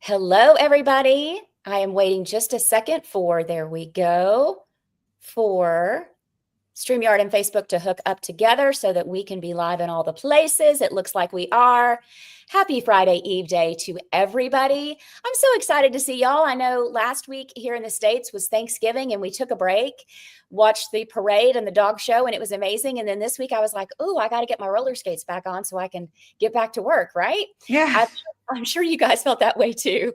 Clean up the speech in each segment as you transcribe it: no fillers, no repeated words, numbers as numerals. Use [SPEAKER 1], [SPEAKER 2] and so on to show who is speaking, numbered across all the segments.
[SPEAKER 1] Hello, everybody. I am waiting just a second there we go, for StreamYard and Facebook to hook up together so that we can be live in all the places. It looks like we are. Happy Friday Eve day to everybody. I'm so excited to see y'all. I know last week here in the States was Thanksgiving and we took a break, watched the parade and the dog show, and it was amazing. And then this week I was like, oh, I got to get my roller skates back on so I can get back to work, right?
[SPEAKER 2] Yeah.
[SPEAKER 1] I'm sure you guys felt that way too.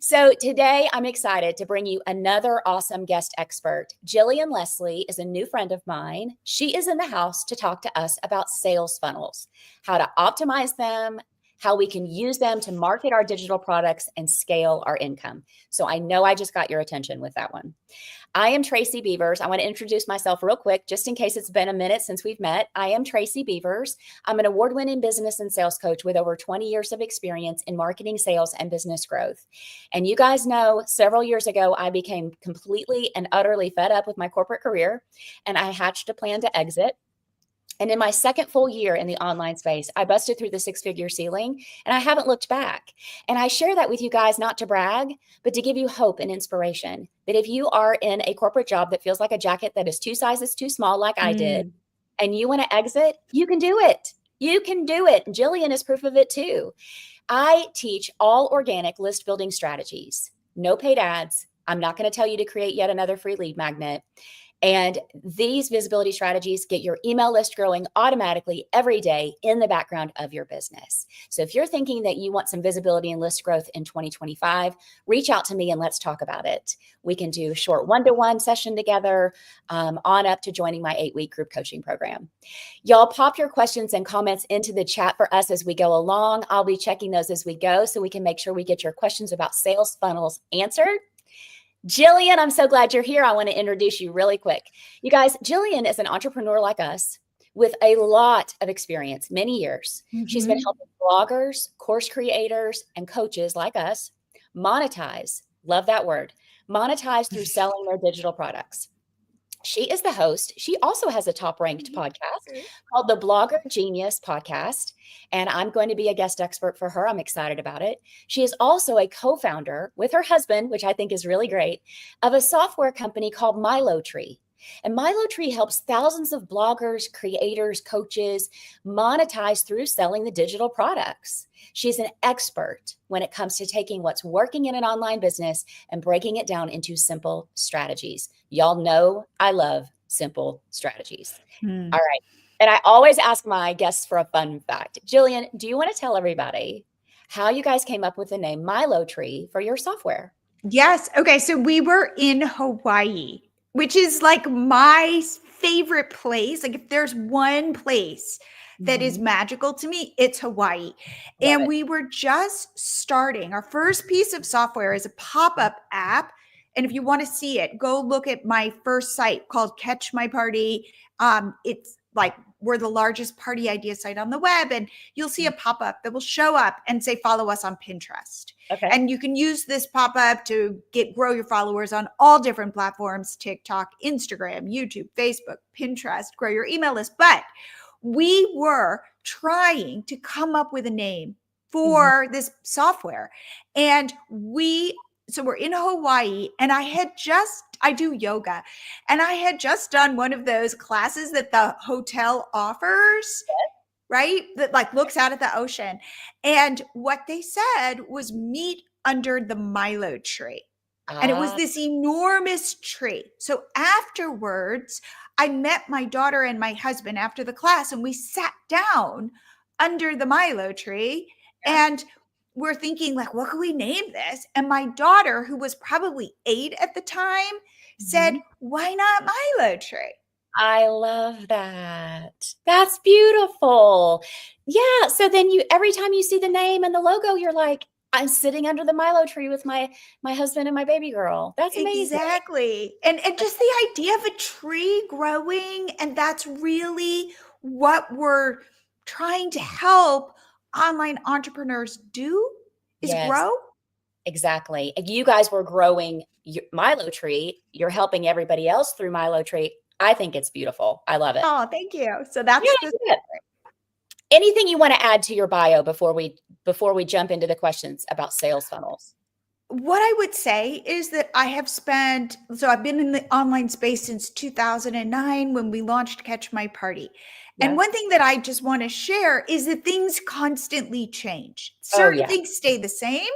[SPEAKER 1] So today I'm excited to bring you another awesome guest expert. Jillian Leslie is a new friend of mine. She is in the house to talk to us about sales funnels, how to optimize them, how we can use them to market our digital products and scale our income. So I know I just got your attention with that one. I am Tracy Beavers. I want to introduce myself real quick, just in case it's been a minute since we've met. I am Tracy Beavers. I'm an award-winning business and sales coach with over 20 years of experience in marketing, sales, and business growth. And you guys know, several years ago, I became completely and utterly fed up with my corporate career, and I hatched a plan to exit. And in my second full year in the online space, I busted through the six-figure ceiling and I haven't looked back. And I share that with you guys, not to brag, but to give you hope and inspiration that if you are in a corporate job that feels like a jacket that is 2 sizes too small, like I did, and you want to exit, you can do it. You can do it. Jillian is proof of it too. I teach all organic list building strategies, no paid ads. I'm not going to tell you to create yet another free lead magnet. And these visibility strategies get your email list growing automatically every day in the background of your business. So if you're thinking that you want some visibility and list growth in 2025, reach out to me and let's talk about it. We can do a short one-to-one session together, on up to joining my 8-week group coaching program. Y'all pop your questions and comments into the chat for us as we go along. I'll be checking those as we go so we can make sure we get your questions about sales funnels answered. Jillian, I'm so glad you're here. I want to introduce you really quick. You guys, Jillian is an entrepreneur like us with a lot of experience, many years. She's been helping bloggers, course creators, and coaches like us monetize, love that word, monetize through selling their digital products. She is the host. She also has a top-ranked podcast called the Blogger Genius Podcast, and I'm going to be a guest expert for her. I'm excited about it. She is also a co-founder with her husband, which I think is really great, of a software company called MiloTree. And MiloTree helps thousands of bloggers, creators, coaches monetize through selling the digital products. She's an expert when it comes to taking what's working in an online business and breaking it down into simple strategies. Y'all know I love simple strategies. All right. And I always ask my guests for a fun fact. Jillian, do you want to tell everybody how you guys came up with the name MiloTree for your software?
[SPEAKER 2] Yes. Okay. So we were in Hawaii, which is like my favorite place. Like if there's one place that is magical to me, it's Hawaii. And we were just starting. Our first piece of software is a pop-up app. And if you want to see it, go look at my first site called Catch My Party. It's like we're the largest party idea site on the web, and you'll see a pop-up that will show up and say, follow us on Pinterest.
[SPEAKER 1] Okay.
[SPEAKER 2] And you can use this pop-up to grow your followers on all different platforms: TikTok, Instagram, YouTube, Facebook, Pinterest, grow your email list. But we were trying to come up with a name for this software. And so we're in Hawaii, and I do yoga, and I had just done one of those classes that the hotel offers, right? That like looks out at the ocean. And what they said was meet under the Milo tree. And it was this enormous tree. So afterwards, I met my daughter and my husband after the class, and we sat down under the Milo tree. And we're thinking, like, what could we name this? And my daughter, who was probably 8 at the time, said, why not Milo tree?
[SPEAKER 1] I love that. That's beautiful. Yeah. So then every time you see the name and the logo, you're like, I'm sitting under the Milo tree with my husband and my baby girl. That's amazing.
[SPEAKER 2] Exactly. And just the idea of a tree growing, and that's really what we're trying to help online entrepreneurs do, is grow.
[SPEAKER 1] Exactly. You guys were growing Milo tree. You're helping everybody else through Milo tree. I think it's beautiful. I love it.
[SPEAKER 2] Oh, thank you. So that's
[SPEAKER 1] Anything you want to add to your bio before we before we jump into the questions about sales funnels?
[SPEAKER 2] What I would say is that I've been in the online space since 2009 when we launched Catch My Party. And
[SPEAKER 1] Yeah.
[SPEAKER 2] one thing that I just want to share is that things constantly change.
[SPEAKER 1] Oh,
[SPEAKER 2] Certain
[SPEAKER 1] yeah.
[SPEAKER 2] things stay the same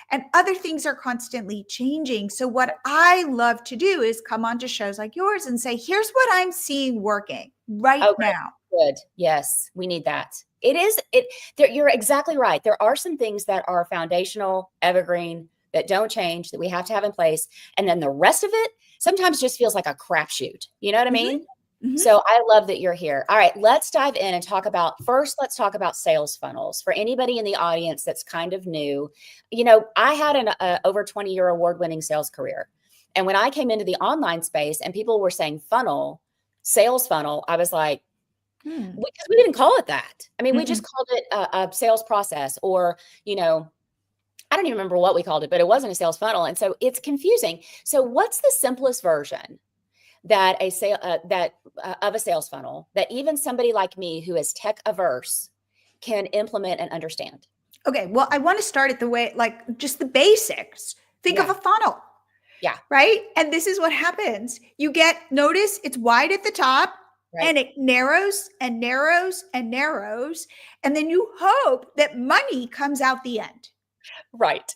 [SPEAKER 2] and other things are constantly changing. So what I love to do is come onto shows like yours and say, here's what I'm seeing working right
[SPEAKER 1] Oh,
[SPEAKER 2] now.
[SPEAKER 1] good. Yes, we need that. You're exactly right. There are some things that are foundational, evergreen, that don't change, that we have to have in place. And then the rest of it sometimes just feels like a crapshoot. You know what I mean?
[SPEAKER 2] Mhm.
[SPEAKER 1] So I love that you're here. All right, let's dive in and let's talk about sales funnels. For anybody in the audience that's kind of new, I had an over 20-year award-winning sales career. And when I came into the online space and people were saying sales funnel, I was like, because we didn't call it that. I mean, we just called it a sales process, or, I don't even remember what we called it, but it wasn't a sales funnel. And so it's confusing. So what's the simplest version of a sales funnel that even somebody like me who is tech averse can implement and understand?
[SPEAKER 2] Okay, well, I want to start at the way, like just the basics. Think of a funnel.
[SPEAKER 1] Yeah.
[SPEAKER 2] Right? And this is what happens. Notice it's wide at the top,
[SPEAKER 1] Right.
[SPEAKER 2] and it narrows and narrows and narrows. And then you hope that money comes out the end.
[SPEAKER 1] Right.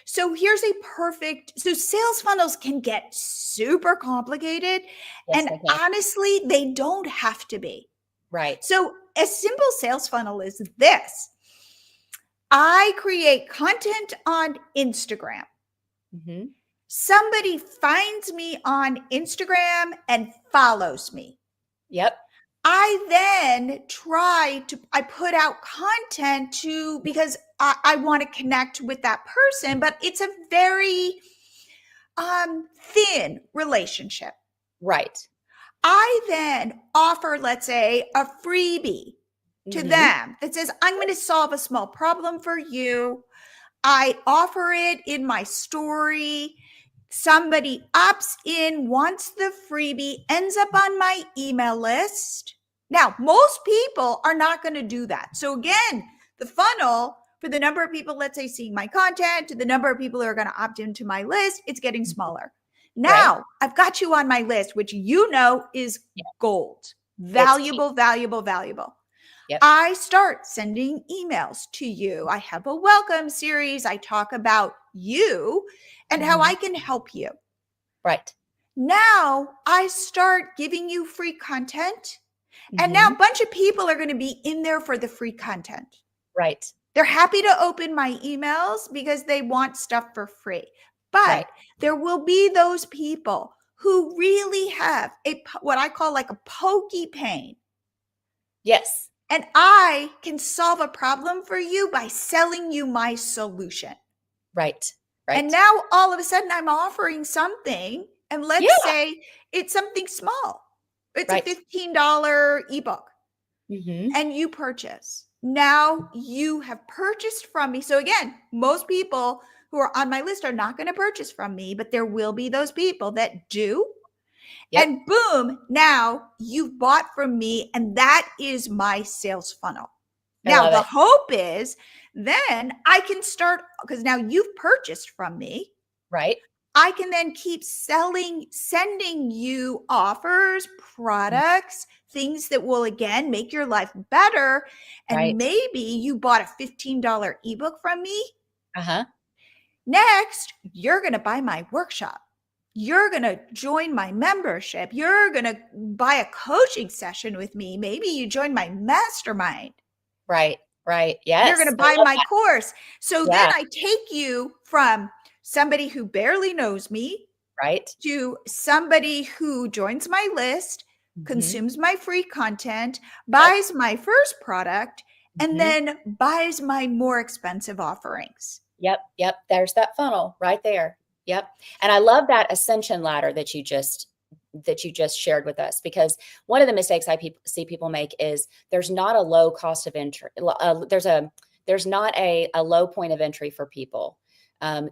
[SPEAKER 2] So sales funnels can get super complicated.
[SPEAKER 1] Yes,
[SPEAKER 2] And honestly, they don't have to be.
[SPEAKER 1] Right.
[SPEAKER 2] So a simple sales funnel is this. I create content on Instagram.
[SPEAKER 1] Mm-hmm.
[SPEAKER 2] Somebody finds me on Instagram and follows me.
[SPEAKER 1] Yep.
[SPEAKER 2] I then I put out content because I want to connect with that person, but it's a very thin relationship.
[SPEAKER 1] Right.
[SPEAKER 2] I then offer, let's say, a freebie to them that says, I'm going to solve a small problem for you. I offer it in my story. Somebody opts in, wants the freebie, ends up on my email list. Now, most people are not going to do that. So again, the funnel for the number of people, let's say, seeing my content to the number of people who are going to opt into my list, it's getting smaller. Now, I've got you on my list, which is gold. Valuable, valuable, valuable. Yep. I start sending emails to you. I have a welcome series. I talk about you and how I can help you.
[SPEAKER 1] Right.
[SPEAKER 2] Now I start giving you free content. And now a bunch of people are going to be in there for the free content.
[SPEAKER 1] Right.
[SPEAKER 2] They're happy to open my emails because they want stuff for free. But there will be those people who really have what I call like a pokey pain.
[SPEAKER 1] Yes.
[SPEAKER 2] And I can solve a problem for you by selling you my solution.
[SPEAKER 1] Right. Right.
[SPEAKER 2] And now all of a sudden I'm offering something, and let's say it's something small. It's a $15 ebook and you purchase. Now you have purchased from me. So again, most people who are on my list are not going to purchase from me, but there will be those people that do. Yep. And boom, now you've bought from me, and that is my sales funnel. Now, the hope is then I can start, because now you've purchased from me.
[SPEAKER 1] Right.
[SPEAKER 2] I can then keep sending you offers, products, things that will, again, make your life better. And maybe you bought a $15 ebook from me. Next, you're going to buy my workshop. You're going to join my membership. You're going to buy a coaching session with me. Maybe you join my mastermind.
[SPEAKER 1] Right. Right. Yes.
[SPEAKER 2] You're going to buy my course. So then I take you from somebody who barely knows me, to somebody who joins my list, consumes my free content, buys my first product, and then buys my more expensive offerings.
[SPEAKER 1] Yep. Yep. There's that funnel right there. Yep. And I love that ascension ladder that you just shared with us, because one of the mistakes I see people make is there's not a low cost of entry. There's not a low point of entry for people.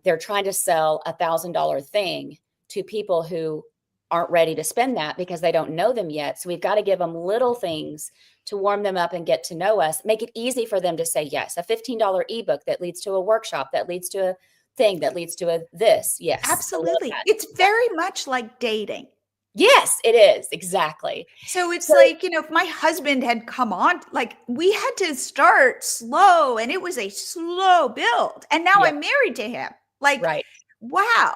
[SPEAKER 1] They're trying to sell $1,000 thing to people who aren't ready to spend that because they don't know them yet. So we've got to give them little things to warm them up and get to know us, make it easy for them to say yes. A $15 ebook that leads to a workshop, that leads to a thing, that leads to a this. Yes.
[SPEAKER 2] Absolutely. It's very much like dating.
[SPEAKER 1] Yes, it is. Exactly.
[SPEAKER 2] So it's like, if my husband had come on, like we had to start slow and it was a slow build. And now I'm married to him. Like, wow.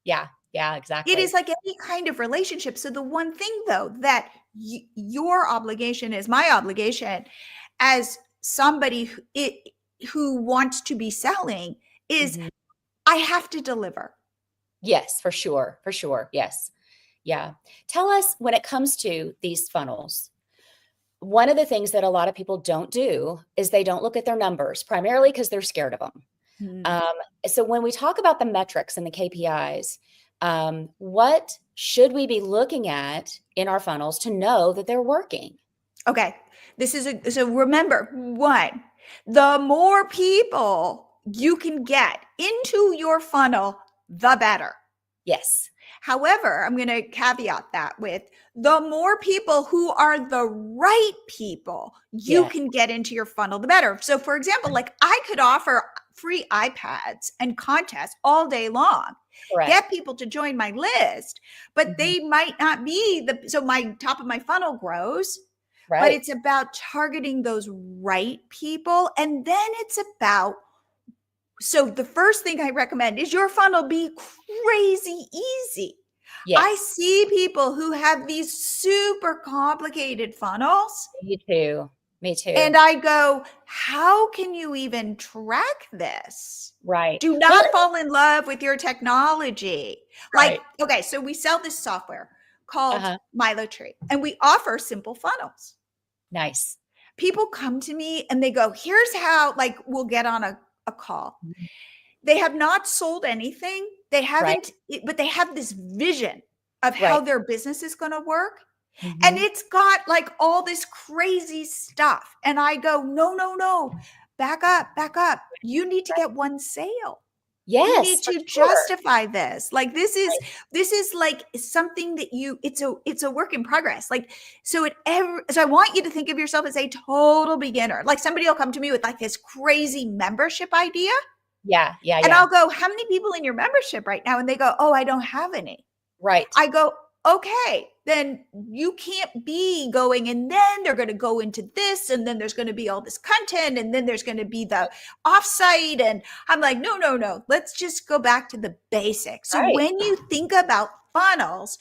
[SPEAKER 1] Yeah. Yeah, exactly.
[SPEAKER 2] It is like any kind of relationship. So the one thing though, that your obligation is my obligation as somebody who wants to be selling is I have to deliver.
[SPEAKER 1] Yes, for sure. For sure. Yes. Yeah. Tell us, when it comes to these funnels, one of the things that a lot of people don't do is they don't look at their numbers, primarily because they're scared of them. So when we talk about the metrics and the KPIs, what should we be looking at in our funnels to know that they're working?
[SPEAKER 2] Okay. So remember, one, the more people you can get into your funnel, the better.
[SPEAKER 1] Yes.
[SPEAKER 2] However, I'm going to caveat that with the more people who are the right people you can get into your funnel, the better. So for example, like I could offer free iPads and contests all day long, get people to join my list, but they might not be so my top of my funnel grows, but it's about targeting those right people. And then it's about, so the first thing I recommend is your funnel be crazy easy. Yes. I see people who have these super complicated funnels.
[SPEAKER 1] Me too. Me too.
[SPEAKER 2] And I go, how can you even track this?
[SPEAKER 1] Right.
[SPEAKER 2] Do not fall in love with your technology. Like, okay, so we sell this software called MiloTree, and we offer simple funnels.
[SPEAKER 1] Nice.
[SPEAKER 2] People come to me and they go, here's how, like, we'll get on a call. They have not sold anything. They haven't, but they have this vision of how their business is going to work. And it's got like all this crazy stuff. And I go, no, back up. You need to get one sale.
[SPEAKER 1] Yes.
[SPEAKER 2] You need to justify this. Like this is like something that it's a work in progress. Like, so I want you to think of yourself as a total beginner. Like somebody will come to me with like this crazy membership idea.
[SPEAKER 1] Yeah.
[SPEAKER 2] And I'll go, how many people in your membership right now? And they go, oh, I don't have any.
[SPEAKER 1] Right.
[SPEAKER 2] I go, okay, then you can't be going, and then they're going to go into this, and then there's going to be all this content, and then there's going to be the offsite. And I'm like, no, let's just go back to the basics. So when you think about funnels,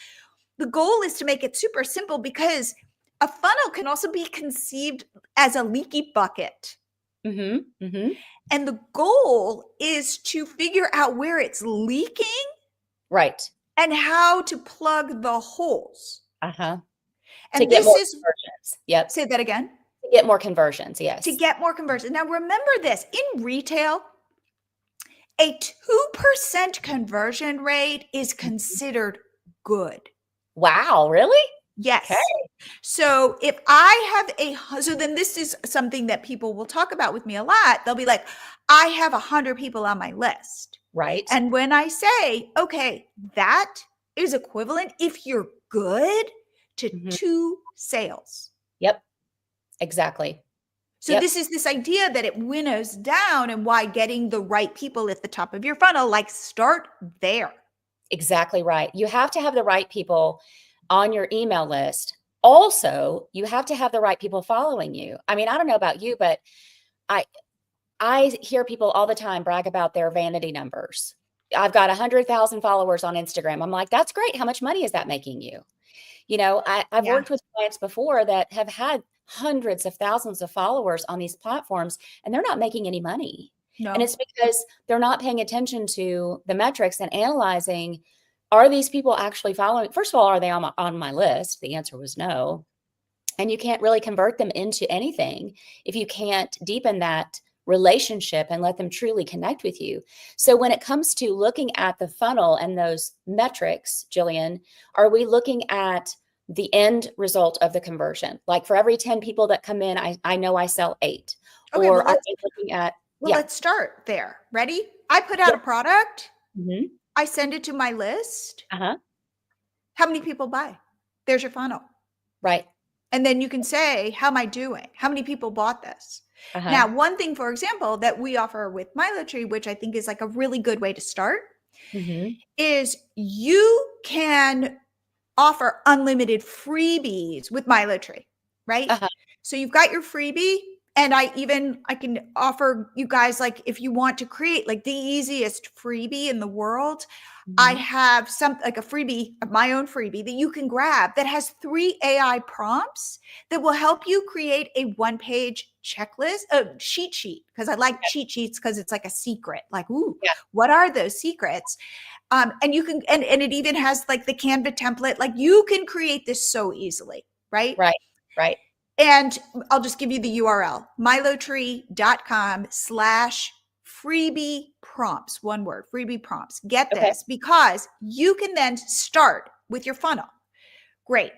[SPEAKER 2] the goal is to make it super simple, because a funnel can also be conceived as a leaky bucket. And the goal is to figure out where it's leaking.
[SPEAKER 1] Right.
[SPEAKER 2] And how to plug the holes.
[SPEAKER 1] And
[SPEAKER 2] to get more conversions.
[SPEAKER 1] Yep.
[SPEAKER 2] Say that again.
[SPEAKER 1] To get more conversions. Yes.
[SPEAKER 2] To get more conversions. Now remember this, in retail, a 2% conversion rate is considered good.
[SPEAKER 1] Wow. Really?
[SPEAKER 2] Yes.
[SPEAKER 1] Okay.
[SPEAKER 2] So if I have so then this is something that people will talk about with me a lot. They'll be like, I have 100 people on my list.
[SPEAKER 1] Right.
[SPEAKER 2] And when I say, okay, that is equivalent, if you're good, to 2 sales.
[SPEAKER 1] Yep. Exactly.
[SPEAKER 2] So this is this idea that it winnows down, and why getting the right people at the top of your funnel, like start there.
[SPEAKER 1] Exactly right. You have to have the right people on your email list. Also, you have to have the right people following you. I mean, I don't know about you, but I hear people all the time brag about their vanity numbers. I've got 100,000 followers on Instagram. I'm like, that's great. How much money is that making you? You know, I've worked with clients before that have had hundreds of thousands of followers on these platforms, and they're not making any money. No. And it's because they're not paying attention to the metrics and analyzing, are these people actually following? First of all, are they on my list? The answer was no. And you can't really convert them into anything if you can't deepen that relationship and let them truly connect with you. So when it comes to looking at the funnel and those metrics, Jillian, are we looking at the end result of the conversion? Like for every 10 people that come in, I know I sell 8. Okay, or are we looking at...
[SPEAKER 2] Well, let's start there. Ready? I put out a product. I send it to my list. How many people buy? There's your funnel.
[SPEAKER 1] Right.
[SPEAKER 2] And then you can say, how am I doing? How many people bought this?
[SPEAKER 1] Uh-huh.
[SPEAKER 2] Now, one thing, for example, that we offer with MiloTree, which I think is like a really good way to start, is you can offer unlimited freebies with MiloTree, right?
[SPEAKER 1] Uh-huh.
[SPEAKER 2] So you've got your freebie, and I can offer you guys, like, if you want to create like the easiest freebie in the world, I have like a freebie, my own freebie that you can grab that has 3 AI prompts that will help you create a 1-page checklist, a cheat sheet, because I like cheat sheets because it's like a secret. Like, ooh,
[SPEAKER 1] Yeah.
[SPEAKER 2] what are those secrets? And you can, and it even has like the Canva template. Like, you can create this so easily, right?
[SPEAKER 1] Right. Right.
[SPEAKER 2] And I'll just give you the URL, milotree.com/freebie prompts, one word, freebie prompts. Get
[SPEAKER 1] Okay.
[SPEAKER 2] this, because you can then start with your funnel. Great.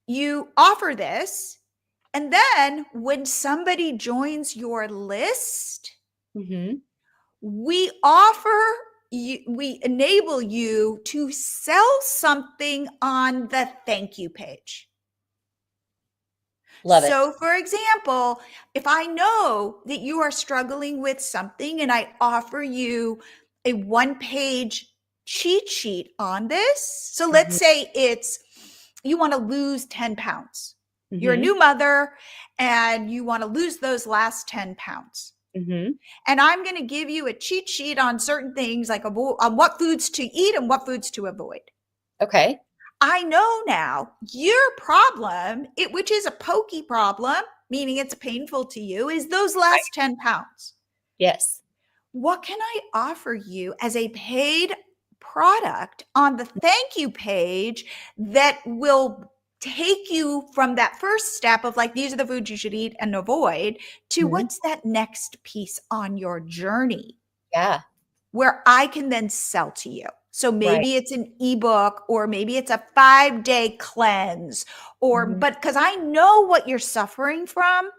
[SPEAKER 2] You offer this, and then when somebody joins your list, we enable you to sell something on the thank you page.
[SPEAKER 1] Love it.
[SPEAKER 2] So, for example, if I know that you are struggling with something and I offer you a 1-page cheat sheet on this. So let's say you want to lose 10 pounds. You're a new mother and you want to lose those last 10 pounds. And I'm going to give you a cheat sheet on certain things, like on what foods to eat and what foods to avoid.
[SPEAKER 1] Okay.
[SPEAKER 2] I know now your problem, which is a pokey problem, meaning it's painful to you, is those last 10 pounds.
[SPEAKER 1] Yes.
[SPEAKER 2] What can I offer you as a paid product on the thank you page that will take you from that first step of like, these are the foods you should eat and avoid, to what's that next piece on your journey?
[SPEAKER 1] Yeah.
[SPEAKER 2] Where I can then sell to you. So maybe it's an ebook, or maybe it's a 5-day cleanse, but because I know what you're suffering from,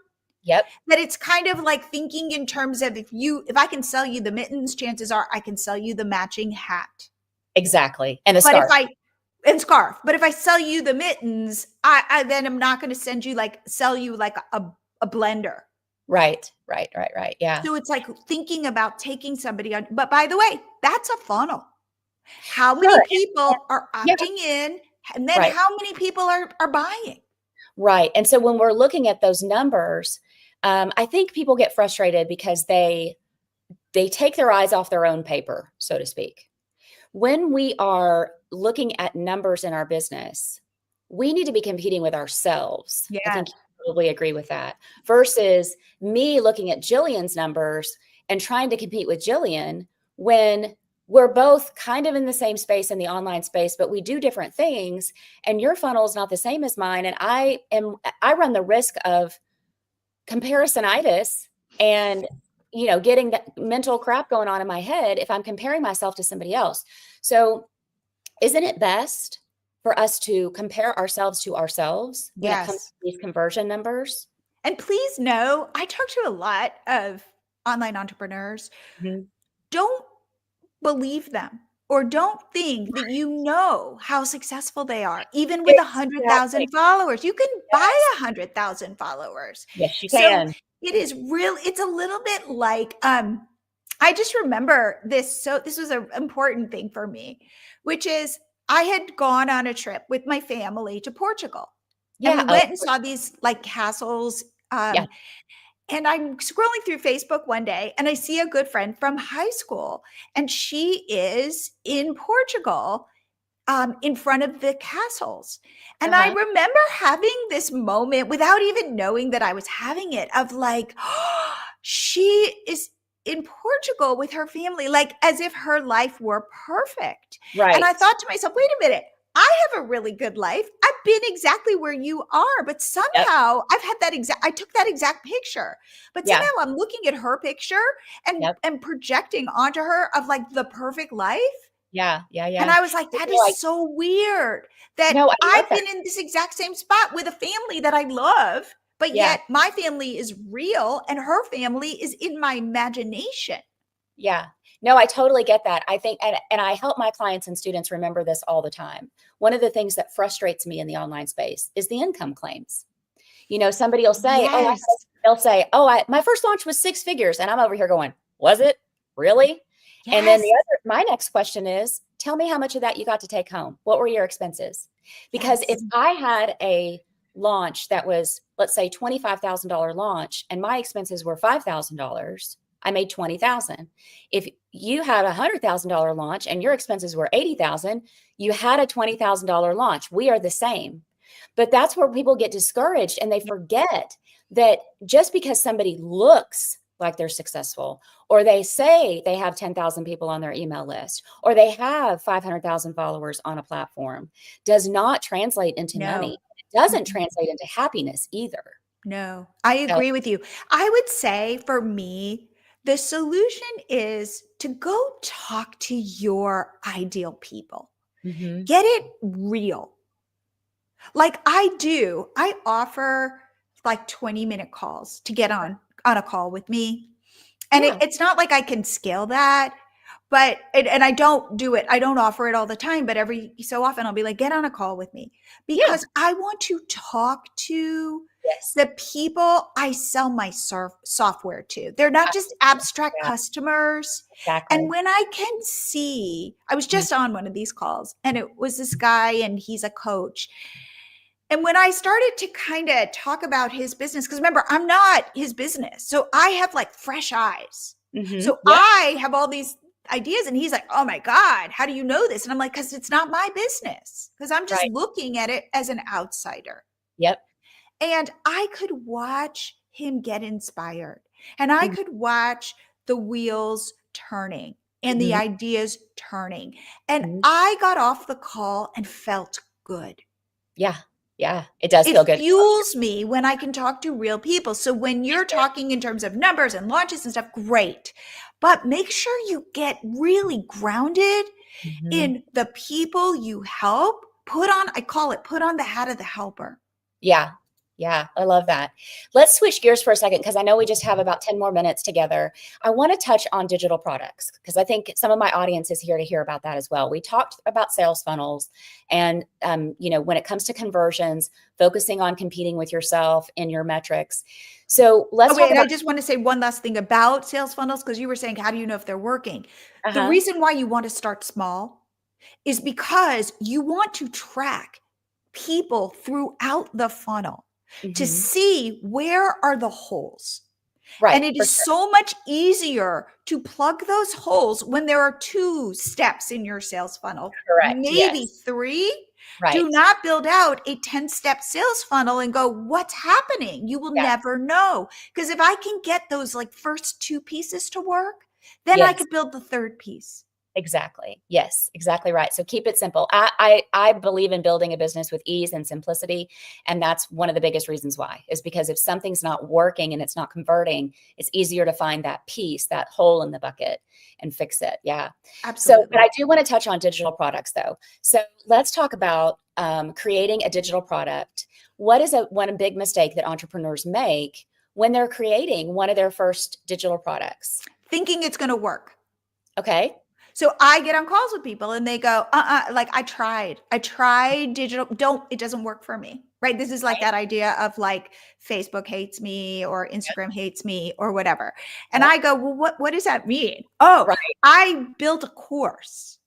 [SPEAKER 1] Yep.
[SPEAKER 2] that it's kind of like thinking in terms of, if I can sell you the mittens, chances are I can sell you the matching hat.
[SPEAKER 1] Exactly. And a
[SPEAKER 2] But
[SPEAKER 1] scarf.
[SPEAKER 2] Scarf. But if I sell you the mittens, I then am not going to sell you like a blender.
[SPEAKER 1] Right. Yeah.
[SPEAKER 2] So it's like thinking about taking somebody on. But by the way, that's a funnel. How many people are opting in, and then how many people are buying?
[SPEAKER 1] Right. And so when we're looking at those numbers, I think people get frustrated because they take their eyes off their own paper, so to speak. When we are looking at numbers in our business, we need to be competing with ourselves.
[SPEAKER 2] Yeah.
[SPEAKER 1] I think you probably agree with that, versus me looking at Jillian's numbers and trying to compete with Jillian when we're both kind of in the same space, in the online space, but we do different things. And your funnel is not the same as mine. And I run the risk of comparisonitis and, getting that mental crap going on in my head if I'm comparing myself to somebody else. So isn't it best for us to compare ourselves to ourselves when it comes to these conversion numbers?
[SPEAKER 2] And please know, I talk to a lot of online entrepreneurs. Don't believe them, or don't think that you know how successful they are, even with 100,000 followers. You can buy 100,000 followers.
[SPEAKER 1] Yes, you
[SPEAKER 2] can.
[SPEAKER 1] So
[SPEAKER 2] it's a little bit like, I just remember this. So this was an important thing for me, which is I had gone on a trip with my family to Portugal. And we went and saw these like castles. And I'm scrolling through Facebook one day and I see a good friend from high school, and she is in Portugal, in front of the castles. And I remember having this moment without even knowing that I was having it, of like, oh, she is in Portugal with her family, like as if her life were perfect.
[SPEAKER 1] Right.
[SPEAKER 2] And I thought to myself, wait a minute, I have a really good life. I've been exactly where you are, but somehow I've had I took that exact picture, but somehow I'm looking at her picture and projecting onto her of like the perfect life.
[SPEAKER 1] Yeah.
[SPEAKER 2] And I was like, that is so weird that I've been in this exact same spot with a family that I love, but yet my family is real and her family is in my imagination.
[SPEAKER 1] Yeah. No, I totally get that. I think, and I help my clients and students remember this all the time. One of the things that frustrates me in the online space is the income claims. Somebody will say,
[SPEAKER 2] Yes.
[SPEAKER 1] they'll say, my first launch was 6 figures. And I'm over here going, was it really? And then
[SPEAKER 2] Yes.
[SPEAKER 1] my next question is, tell me how much of that you got to take home. What were your expenses? Because if
[SPEAKER 2] Yes.
[SPEAKER 1] I had a launch that was, let's say, $25,000 launch, and my expenses were $5,000, I made $20,000. If you had a $100,000 launch and your expenses were $80,000, you had a $20,000 launch. We are the same. But that's where people get discouraged, and they forget that just because somebody looks like they're successful, or they say they have 10,000 people on their email list, or they have 500,000 followers on a platform, does not translate into money. It doesn't translate into happiness either.
[SPEAKER 2] No, I agree with you. I would say for me, the solution is to go talk to your ideal people.
[SPEAKER 1] Mm-hmm.
[SPEAKER 2] Get it real. Like I offer like 20-minute calls to get on a call with me. And it's not like I can scale that, but, and I don't do it. I don't offer it all the time, but every so often I'll be like, get on a call with me, because I want to talk to the people I sell my software to. They're not just abstract customers.
[SPEAKER 1] Exactly.
[SPEAKER 2] And when I can see, I was just on one of these calls, and it was this guy, and he's a coach. And when I started to kind of talk about his business, because remember, I'm not his business. So I have like fresh eyes.
[SPEAKER 1] Mm-hmm.
[SPEAKER 2] So I have all these ideas, and he's like, oh my God, how do you know this? And I'm like, because it's not my business, because I'm just looking at it as an outsider.
[SPEAKER 1] Yep.
[SPEAKER 2] And I could watch him get inspired, and I could watch the wheels turning and the ideas turning. And I got off the call and felt good.
[SPEAKER 1] Yeah. Yeah, it does feel good.
[SPEAKER 2] It fuels me when I can talk to real people. So when you're talking in terms of numbers and launches and stuff, great. But make sure you get really grounded in the people you help. I call it, put on the hat of the helper.
[SPEAKER 1] Yeah. Yeah, I love that. Let's switch gears for a second, because I know we just have about 10 more minutes together. I want to touch on digital products, because I think some of my audience is here to hear about that as well. We talked about sales funnels, and when it comes to conversions, focusing on competing with yourself in your metrics. So let's talk about—
[SPEAKER 2] I just want to say one last thing about sales funnels, because you were saying, how do you know if they're working? The reason why you want to start small is because you want to track people throughout the funnel to see where are the holes. Right. And it is so much easier to plug those holes when there are 2 steps in your sales funnel.
[SPEAKER 1] Correct.
[SPEAKER 2] Maybe 3.
[SPEAKER 1] Right.
[SPEAKER 2] Do not build out a 10-step sales funnel and go, what's happening? You will never know. Because if I can get those like first 2 pieces to work, then I could build the 3rd piece.
[SPEAKER 1] Exactly. Yes, exactly right. So keep it simple. I believe in building a business with ease and simplicity. And that's one of the biggest reasons why, is because if something's not working and it's not converting, it's easier to find that piece, that hole in the bucket, and fix it. Yeah.
[SPEAKER 2] Absolutely.
[SPEAKER 1] So, but I do want to touch on digital products though. So let's talk about creating a digital product. What is one big mistake that entrepreneurs make when they're creating one of their first digital products?
[SPEAKER 2] Thinking it's going to work.
[SPEAKER 1] Okay.
[SPEAKER 2] So I get on calls with people and they go, like I tried digital. It doesn't work for me. Right. This is like that idea of like Facebook hates me or Instagram hates me or whatever. And I go, well, what does that mean? Oh, I built a course.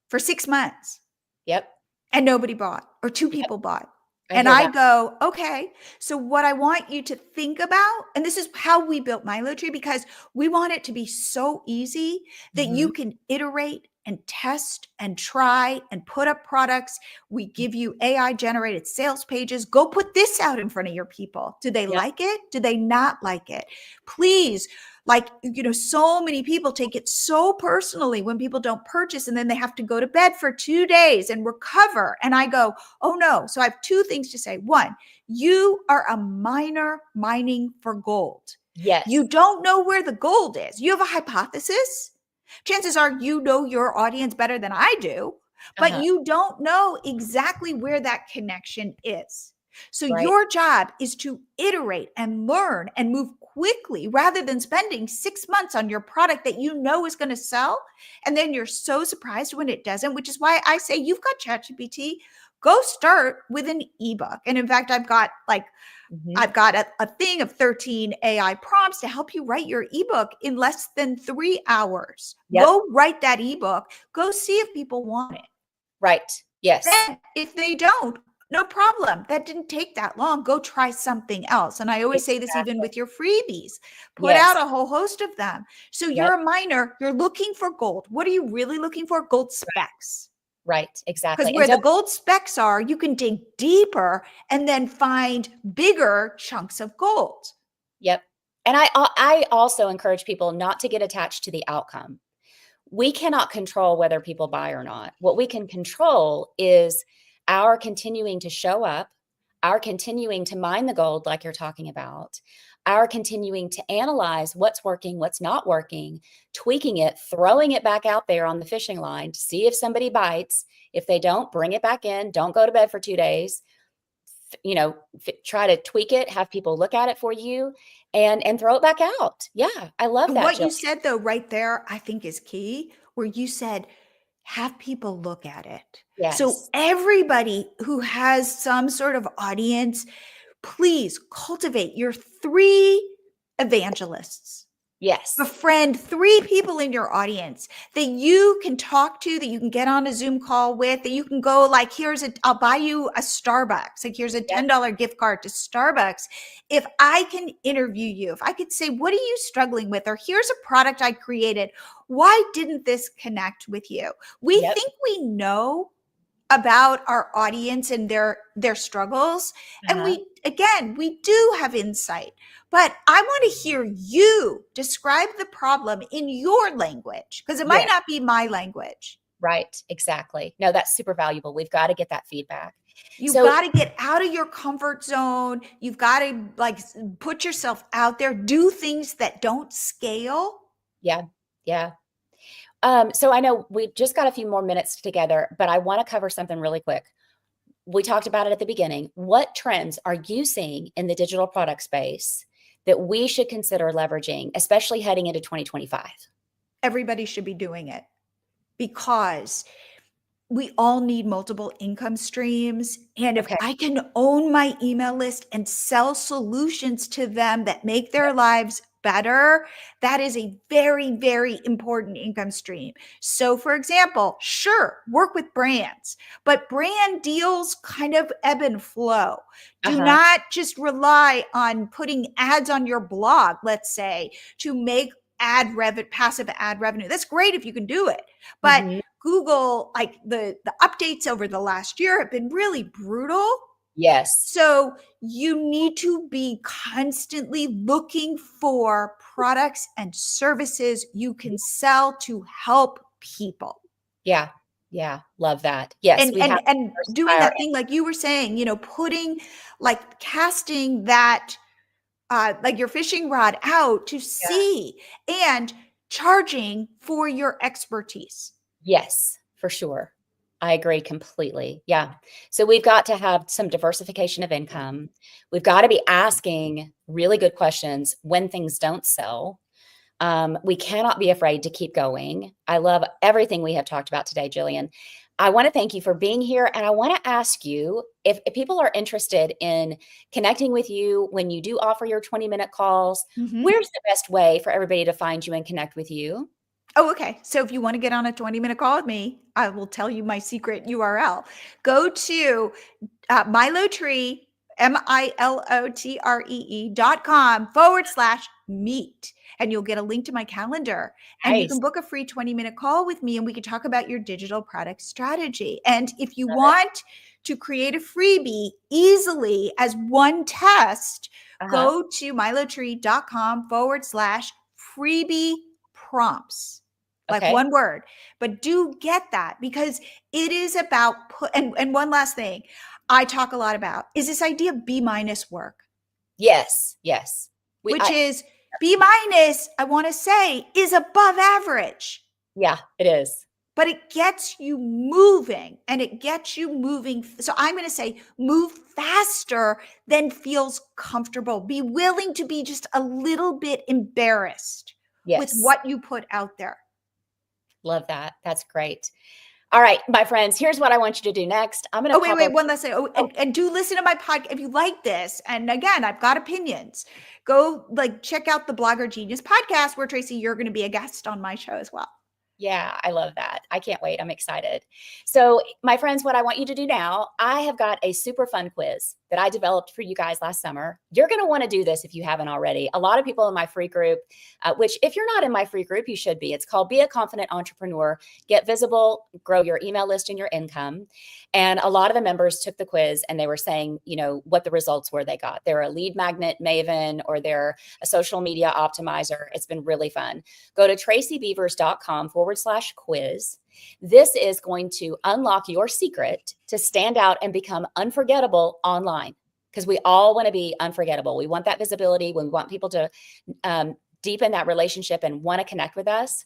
[SPEAKER 2] For 6 months. And nobody bought, or 2 people bought. And I go, okay, so what I want you to think about, and this is how we built Milo Tree, because we want it to be so easy that you can iterate and test and try and put up products. We give you AI generated sales pages. Go put this out in front of your people. Do they like it? Do they not like it? Please. Like, so many people take it so personally when people don't purchase, and then they have to go to bed for 2 days and recover. And I go, oh no. So I have 2 things to say. 1, you are a miner mining for gold.
[SPEAKER 1] Yes.
[SPEAKER 2] You don't know where the gold is. You have a hypothesis. Chances are you know your audience better than I do, but you don't know exactly where that connection is. So your job is to iterate and learn and move quickly, rather than spending 6 months on your product that you know is going to sell. And then you're so surprised when it doesn't, which is why I say, you've got ChatGPT, go start with an ebook. And in fact, I've got a thing of 13 AI prompts to help you write your ebook in less than 3 hours.
[SPEAKER 1] Yep.
[SPEAKER 2] Go write that ebook. Go see if people want it.
[SPEAKER 1] Right. Yes.
[SPEAKER 2] Then if they don't, no problem. That didn't take that long. Go try something else. And I always say this even with your freebies. Put out a whole host of them. So you're a miner, you're looking for gold. What are you really looking for? Gold specs.
[SPEAKER 1] Right. Exactly.
[SPEAKER 2] Because where the gold specs are, you can dig deeper and then find bigger chunks of gold.
[SPEAKER 1] Yep. And I also encourage people not to get attached to the outcome. We cannot control whether people buy or not. What we can control is our continuing to show up, our continuing to mine the gold like you're talking about, our continuing to analyze what's working, what's not working, tweaking it, throwing it back out there on the fishing line to see if somebody bites. If they don't, bring it back in. Don't go to bed for 2 days. Try to tweak it, have people look at it for you and throw it back out. Yeah, I love that.
[SPEAKER 2] What you said though right there, I think is key, where you said, have people look at it.
[SPEAKER 1] Yes.
[SPEAKER 2] So everybody who has some sort of audience, please cultivate your 3 evangelists.
[SPEAKER 1] Yes.
[SPEAKER 2] Befriend 3 people in your audience that you can talk to, that you can get on a Zoom call with, that you can go like, I'll buy you a Starbucks. Like here's a $10 gift card to Starbucks. If I can interview you, if I could say, what are you struggling with? Or here's a product I created. Why didn't this connect with you? We think we know about our audience and their struggles. And we do have insight, but I want to hear you describe the problem in your language, because it might not be my language.
[SPEAKER 1] Right. Exactly. No, that's super valuable. We've got to get that feedback.
[SPEAKER 2] You've got to get out of your comfort zone. You've got to put yourself out there, do things that don't scale.
[SPEAKER 1] Yeah. Yeah. So I know we've just got a few more minutes together, but I want to cover something really quick. We talked about it at the beginning. What trends are you seeing in the digital product space that we should consider leveraging, especially heading into 2025?
[SPEAKER 2] Everybody should be doing it, because we all need multiple income streams. And if I can own my email list and sell solutions to them that make their lives better, that is a very, very important income stream. So for example, sure, work with brands, but brand deals kind of ebb and flow. Do not just rely on putting ads on your blog, let's say, to make passive ad revenue. That's great if you can do it. But Google, like the updates over the last year have been really brutal.
[SPEAKER 1] Yes.
[SPEAKER 2] So you need to be constantly looking for products and services you can sell to help people.
[SPEAKER 1] Yeah. Yeah. Love that. Yes.
[SPEAKER 2] And doing that thing, like you were saying, putting, casting that, your fishing rod out to sea and charging for your expertise.
[SPEAKER 1] Yes, for sure. I agree completely. Yeah. So we've got to have some diversification of income. We've got to be asking really good questions when things don't sell. We cannot be afraid to keep going. I love everything we have talked about today, Jillian. I want to thank you for being here. And I want to ask you if people are interested in connecting with you when you do offer your 20-minute calls, where's the best way for everybody to find you and connect with you?
[SPEAKER 2] Oh, okay. So if you want to get on a 20-minute call with me, I will tell you my secret URL. Go to milotree, milotree.com/meet. And you'll get a link to my calendar. And you can book a free 20-minute call with me and we can talk about your digital product strategy. And if you want to create a freebie easily as one test, go to milotree.com/freebie prompts. Like one word, but do get that, because it is about and one last thing I talk a lot about is this idea of B- work.
[SPEAKER 1] Yes. Yes.
[SPEAKER 2] Which is B-, I want to say, is above average.
[SPEAKER 1] Yeah, it is.
[SPEAKER 2] But it gets you moving and it gets you moving. So I'm going to say move faster than feels comfortable. Be willing to be just a little bit embarrassed with what you put out there.
[SPEAKER 1] Love that. That's great. All right, my friends, here's what I want you to do next. I'm going to
[SPEAKER 2] wait, one last thing. And do listen to my podcast if you like this. And again, I've got opinions. Go check out the Blogger Genius podcast where Tracy, you're going to be a guest on my show as well.
[SPEAKER 1] Yeah, I love that. I can't wait. I'm excited. So, my friends, what I want you to do now, I have got a super fun quiz that I developed for you guys last summer. You're going to want to do this if you haven't already. A lot of people in my free group, which if you're not in my free group, you should be. It's called Be a Confident Entrepreneur, Get Visible, Grow Your Email List and Your Income. And a lot of the members took the quiz and they were saying, what the results were they got. They're a lead magnet maven or they're a social media optimizer. It's been really fun. Go to tracybeavers.com/quiz. This is going to unlock your secret to stand out and become unforgettable online, because we all want to be unforgettable. We want that visibility. We want people to deepen that relationship and want to connect with us.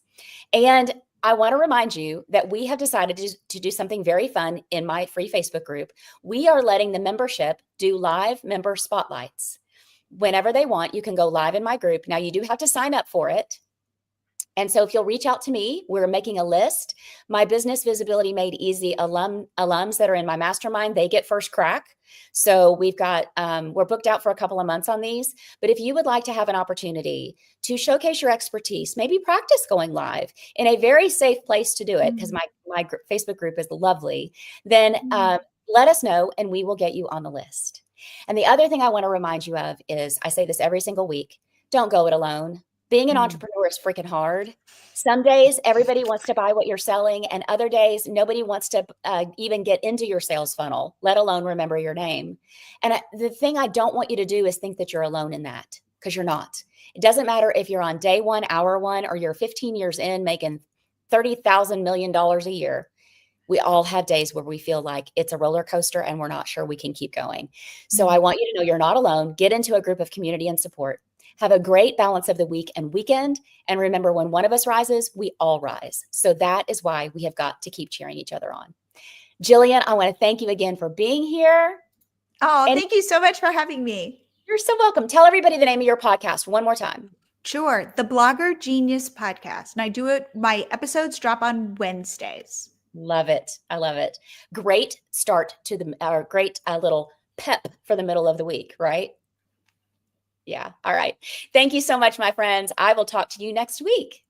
[SPEAKER 1] And I want to remind you that we have decided to do something very fun in my free Facebook group. We are letting the membership do live member spotlights. Whenever they want, you can go live in my group. Now, you do have to sign up for it. And so if you'll reach out to me, we're making a list. My Business Visibility Made Easy alums that are in my mastermind, they get first crack. So we've got, we're booked out for a couple of months on these. But if you would like to have an opportunity to showcase your expertise, maybe practice going live in a very safe place to do it, because my Facebook group is lovely, then let us know and we will get you on the list. And the other thing I want to remind you of is, I say this every single week, don't go it alone. Being an entrepreneur is freaking hard. Some days everybody wants to buy what you're selling, and other days nobody wants to even get into your sales funnel, let alone remember your name. And the thing I don't want you to do is think that you're alone in that, because you're not. It doesn't matter if you're on day one, hour one, or you're 15 years in making $30,000 million a year. We all have days where we feel like it's a roller coaster and we're not sure we can keep going. So I want you to know you're not alone. Get into a group of community and support. Have a great balance of the week and weekend. And remember, when one of us rises, we all rise. So that is why we have got to keep cheering each other on. Jillian, I want to thank you again for being here.
[SPEAKER 2] Thank you so much for having me.
[SPEAKER 1] You're so welcome. Tell everybody the name of your podcast one more time.
[SPEAKER 2] Sure. The Blogger Genius podcast. And I do it, my episodes drop on Wednesdays.
[SPEAKER 1] Love it. I love it. Great start to great little pep for the middle of the week, right? Yeah. All right. Thank you so much, my friends. I will talk to you next week.